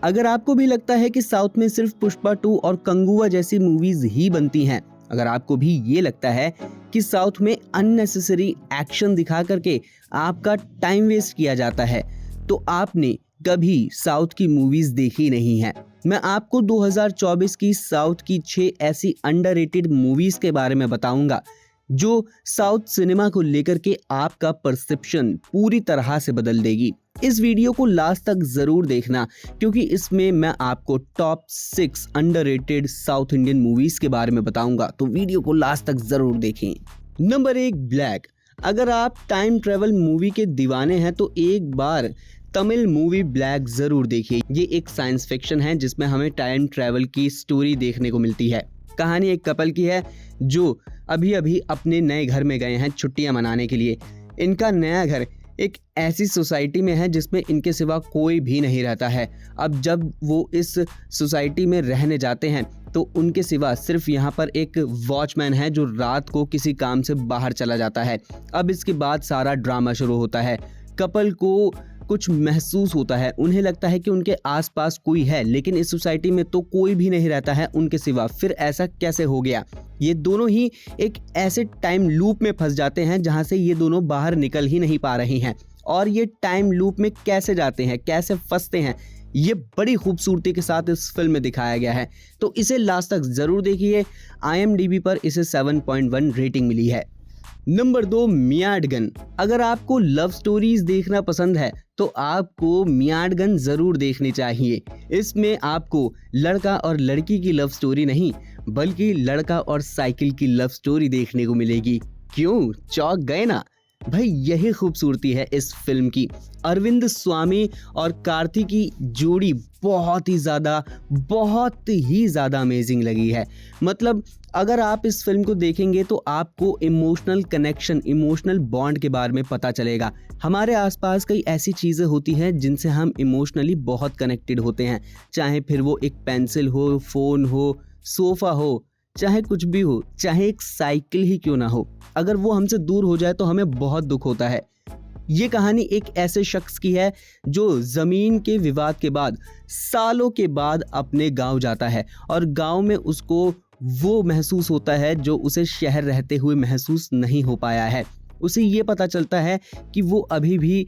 अगर आपको भी लगता है कि साउथ में सिर्फ पुष्पा 2 और कंगुआ जैसी मूवीज ही बनती हैं, अगर आपको भी ये लगता है कि साउथ में अननेसेसरी एक्शन दिखा करके आपका टाइम वेस्ट किया जाता है, तो आपने कभी साउथ की मूवीज देखी नहीं है। मैं आपको 2024 की साउथ की 6 ऐसी अंडररेटेड मूवीज के बारे में बताऊंगा जो साउथ सिनेमा को लेकर के आपका परसेप्शन पूरी तरह से बदल देगी। इस वीडियो को लास्ट तक जरूर देखना, क्योंकि इसमें मैं आपको top 6 underrated south Indian movies के बारे में बताऊंगा, तो वीडियो को लास्ट तक जरूर देखें। Number 1, black. अगर आप टाइम ट्रेवल मूवी के दीवाने हैं तो एक बार तमिल मूवी ब्लैक जरूर देखिए। ये एक साइंस फिक्शन है जिसमें हमें टाइम ट्रेवल की स्टोरी देखने को मिलती है। कहानी एक कपल की है जो अभी अभी अपने नए घर में गए हैं छुट्टियां मनाने के लिए। इनका नया घर एक ऐसी सोसाइटी में है जिसमें इनके सिवा कोई भी नहीं रहता है। अब जब वो इस सोसाइटी में रहने जाते हैं तो उनके सिवा सिर्फ यहाँ पर एक वॉचमैन है जो रात को किसी काम से बाहर चला जाता है। अब इसके बाद सारा ड्रामा शुरू होता है। कपल को कुछ महसूस होता है, उन्हें लगता है कि उनके आसपास कोई है, लेकिन इस सोसाइटी में तो कोई भी नहीं रहता है उनके सिवा। फिर ऐसा कैसे हो गया? ये दोनों ही एक ऐसे टाइम लूप में फंस जाते हैं जहां से ये दोनों बाहर निकल ही नहीं पा रहे हैं। और ये टाइम लूप में कैसे जाते हैं, कैसे फंसते हैं, ये बड़ी खूबसूरती के साथ इस फिल्म में दिखाया गया है। तो इसे लास्ट तक जरूर देखिए। IMDb पर इसे 7.1 रेटिंग मिली है। नंबर 2, मियाडगन। अगर आपको लव स्टोरीज देखना पसंद है तो आपको मियाडगन जरूर देखनी चाहिए। इसमें आपको लड़का और लड़की की लव स्टोरी नहीं, बल्कि लड़का और साइकिल की लव स्टोरी देखने को मिलेगी। क्यों चौंक गए ना? भाई यही खूबसूरती है इस फिल्म की। अरविंद स्वामी और कार्तिक की जोड़ी बहुत ही ज़्यादा अमेजिंग लगी है। मतलब अगर आप इस फिल्म को देखेंगे तो आपको इमोशनल कनेक्शन, इमोशनल बॉन्ड के बारे में पता चलेगा। हमारे आसपास कई ऐसी चीज़ें होती हैं जिनसे हम इमोशनली बहुत कनेक्टेड होते हैं, चाहे फिर वो एक पेंसिल हो, फ़ोन हो, सोफ़ा हो, चाहे कुछ भी हो, चाहे एक साइकिल ही क्यों ना हो। अगर वो हमसे दूर हो जाए तो हमें बहुत दुख होता है। ये कहानी एक ऐसे शख्स की है जो ज़मीन के विवाद के बाद सालों के बाद अपने गांव जाता है और गांव में उसको वो महसूस होता है जो उसे शहर रहते हुए महसूस नहीं हो पाया है। उसे ये पता चलता है कि वो अभी भी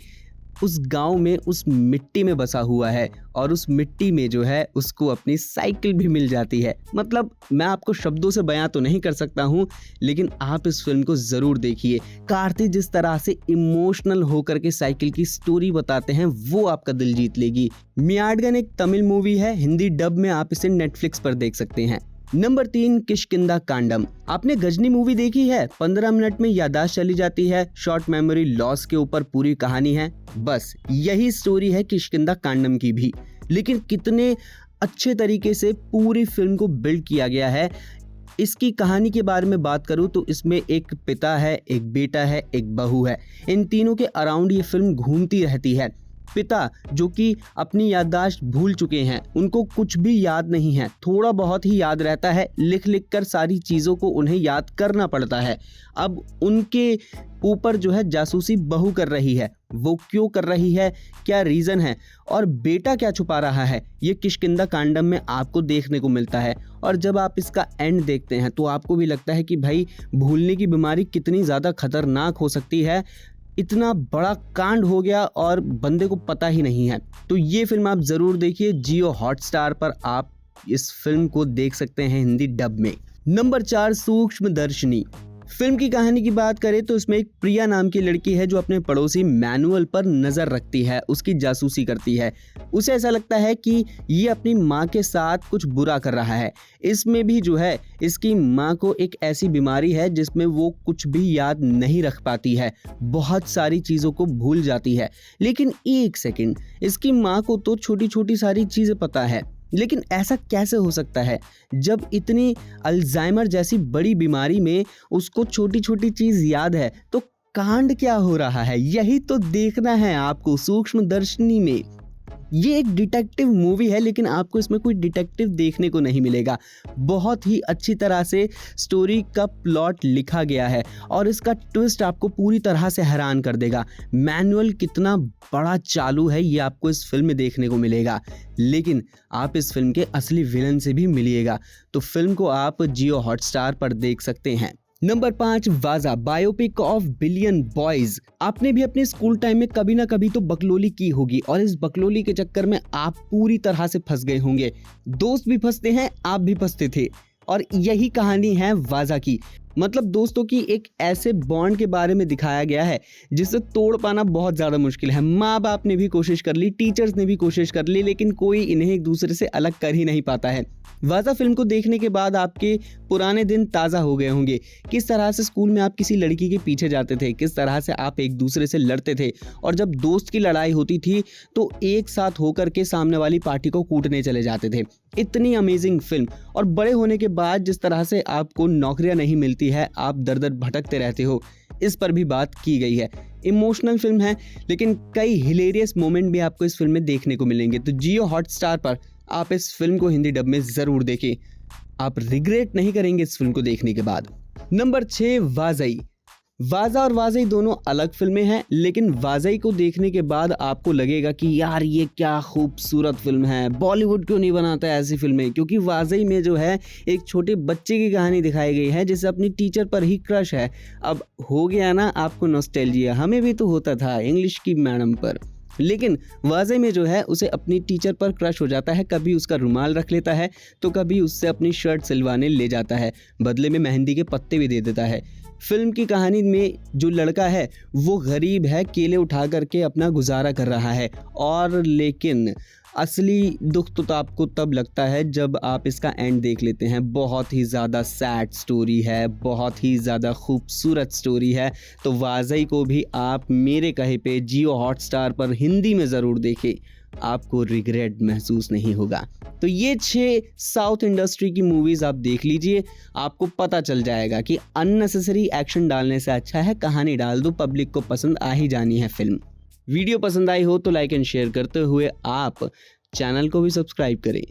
उस गांव में, उस मिट्टी में बसा हुआ है और उस मिट्टी में जो है उसको अपनी साइकिल भी मिल जाती है। मतलब मैं आपको शब्दों से बयां तो नहीं कर सकता हूं, लेकिन आप इस फिल्म को जरूर देखिए। कार्तिक जिस तरह से इमोशनल होकर के साइकिल की स्टोरी बताते हैं वो आपका दिल जीत लेगी। मियाडगन एक तमिल मूवी है, हिंदी डब में आप इसे नेटफ्लिक्स पर देख सकते हैं। नंबर 3, किष्किंधा कांडम। आपने गजनी मूवी देखी है? 15 मिनट में याददाश्त चली जाती है, शॉर्ट मेमोरी लॉस के ऊपर पूरी कहानी है। बस यही स्टोरी है किष्किंधा कांडम की भी, लेकिन कितने अच्छे तरीके से पूरी फिल्म को बिल्ड किया गया है। इसकी कहानी के बारे में बात करूं तो इसमें एक पिता है, एक बेटा है, एक बहू है। इन तीनों के अराउंड ये फिल्म घूमती रहती है। पिता जो कि अपनी याददाश्त भूल चुके हैं, उनको कुछ भी याद नहीं है, थोड़ा बहुत ही याद रहता है, लिख लिख कर सारी चीज़ों को उन्हें याद करना पड़ता है। अब उनके ऊपर जो है जासूसी बहू कर रही है। वो क्यों कर रही है, क्या रीज़न है और बेटा क्या छुपा रहा है, ये किष्किंधा कांडम में आपको देखने को मिलता है। और जब आप इसका एंड देखते हैं तो आपको भी लगता है कि भाई भूलने की बीमारी कितनी ज़्यादा खतरनाक हो सकती है। इतना बड़ा कांड हो गया और बंदे को पता ही नहीं है। तो ये फिल्म आप ज़रूर देखिए। जियो हॉटस्टार पर आप इस फिल्म को देख सकते हैं हिंदी डब में। नंबर 4, सूक्ष्मदर्शिनी। फिल्म की कहानी की बात करें तो इसमें एक प्रिया नाम की लड़की है जो अपने पड़ोसी मैनुअल पर नज़र रखती है, उसकी जासूसी करती है। उसे ऐसा लगता है कि ये अपनी माँ के साथ कुछ बुरा कर रहा है। इसमें भी जो है इसकी माँ को एक ऐसी बीमारी है जिसमें वो कुछ भी याद नहीं रख पाती है, बहुत सारी चीज़ों को भूल जाती है। लेकिन एक सेकंड, इसकी माँ को तो छोटी छोटी सारी चीज़ें पता है, लेकिन ऐसा कैसे हो सकता है जब इतनी अल्जाइमर जैसी बड़ी बीमारी में उसको छोटी छोटी चीज़ याद है? तो कांड क्या हो रहा है, यही तो देखना है आपको सूक्ष्मदर्शिनी में। ये एक डिटेक्टिव मूवी है, लेकिन आपको इसमें कोई डिटेक्टिव देखने को नहीं मिलेगा। बहुत ही अच्छी तरह से स्टोरी का प्लॉट लिखा गया है और इसका ट्विस्ट आपको पूरी तरह से हैरान कर देगा। मैनुअल कितना बड़ा चालू है ये आपको इस फिल्म में देखने को मिलेगा, लेकिन आप इस फिल्म के असली विलन से भी मिलिएगा। तो फिल्म को आप जियो हॉटस्टार पर देख सकते हैं। नंबर 5, वाजा, बायोपिक ऑफ बिलियन बॉयज। आपने भी अपने स्कूल टाइम में कभी ना कभी तो बकलोली की होगी और इस बकलोली के चक्कर में आप पूरी तरह से फंस गए होंगे। दोस्त भी फंसते हैं, आप भी फंसते थे, और यही कहानी है वाजा की। मतलब दोस्तों की एक ऐसे बॉन्ड के बारे में दिखाया गया है जिसे तोड़ पाना बहुत ज़्यादा मुश्किल है। माँ बाप ने भी कोशिश कर ली, टीचर्स ने भी कोशिश कर ली, लेकिन कोई इन्हें एक दूसरे से अलग कर ही नहीं पाता है। वाजा फिल्म को देखने के बाद आपके पुराने दिन ताज़ा हो गए होंगे। किस तरह से स्कूल में आप किसी लड़की के पीछे जाते थे, किस तरह से आप एक दूसरे से लड़ते थे, और जब दोस्त की लड़ाई होती थी तो एक साथ होकर के सामने वाली पार्टी को कूटने चले जाते थे। इतनी अमेजिंग फिल्म। और बड़े होने के बाद जिस तरह से आपको नौकरियां नहीं मिलती है, आप दर दर भटकते रहते हो, इस पर भी बात की गई है। इमोशनल फिल्म है, लेकिन कई हिलेरियस मोमेंट भी आपको इस फिल्म में देखने को मिलेंगे। तो जियो हॉटस्टार पर आप इस फिल्म को हिंदी डब में ज़रूर देखें, आप रिग्रेट नहीं करेंगे इस फिल्म को देखने के बाद। नंबर 6, वाजई। वाजा और वाजई दोनों अलग फिल्में हैं, लेकिन वाजई को देखने के बाद आपको लगेगा कि यार ये क्या खूबसूरत फिल्म है, बॉलीवुड क्यों नहीं बनाता है ऐसी फिल्में। क्योंकि वाजई में जो है एक छोटे बच्चे की कहानी दिखाई गई है जिसे अपनी टीचर पर ही क्रश है। अब हो गया ना आपको नॉस्टैल्जिया, हमें भी तो होता था इंग्लिश की मैडम पर। लेकिन वाजई में जो है उसे अपनी टीचर पर क्रश हो जाता है, कभी उसका रुमाल रख लेता है तो कभी उससे अपनी शर्ट सिलवाने ले जाता है, बदले में मेहंदी के पत्ते भी दे देता है। फिल्म की कहानी में जो लड़का है वो गरीब है, केले उठा करके अपना गुजारा कर रहा है, और लेकिन असली दुख तो आपको तब लगता है जब आप इसका एंड देख लेते हैं। बहुत ही ज़्यादा सैड स्टोरी है, बहुत ही ज़्यादा खूबसूरत स्टोरी है। तो वाजई को भी आप मेरे कहे पे जियो हॉटस्टार पर हिंदी में ज़रूर देखें, आपको रिग्रेट महसूस नहीं होगा। तो ये 6 साउथ इंडस्ट्री की मूवीज़ आप देख लीजिए, आपको पता चल जाएगा कि अननेसेसरी एक्शन डालने से अच्छा है कहानी डाल दो, पब्लिक को पसंद आ ही जानी है फिल्म। वीडियो पसंद आई हो तो लाइक एंड शेयर करते हुए आप चैनल को भी सब्सक्राइब करें।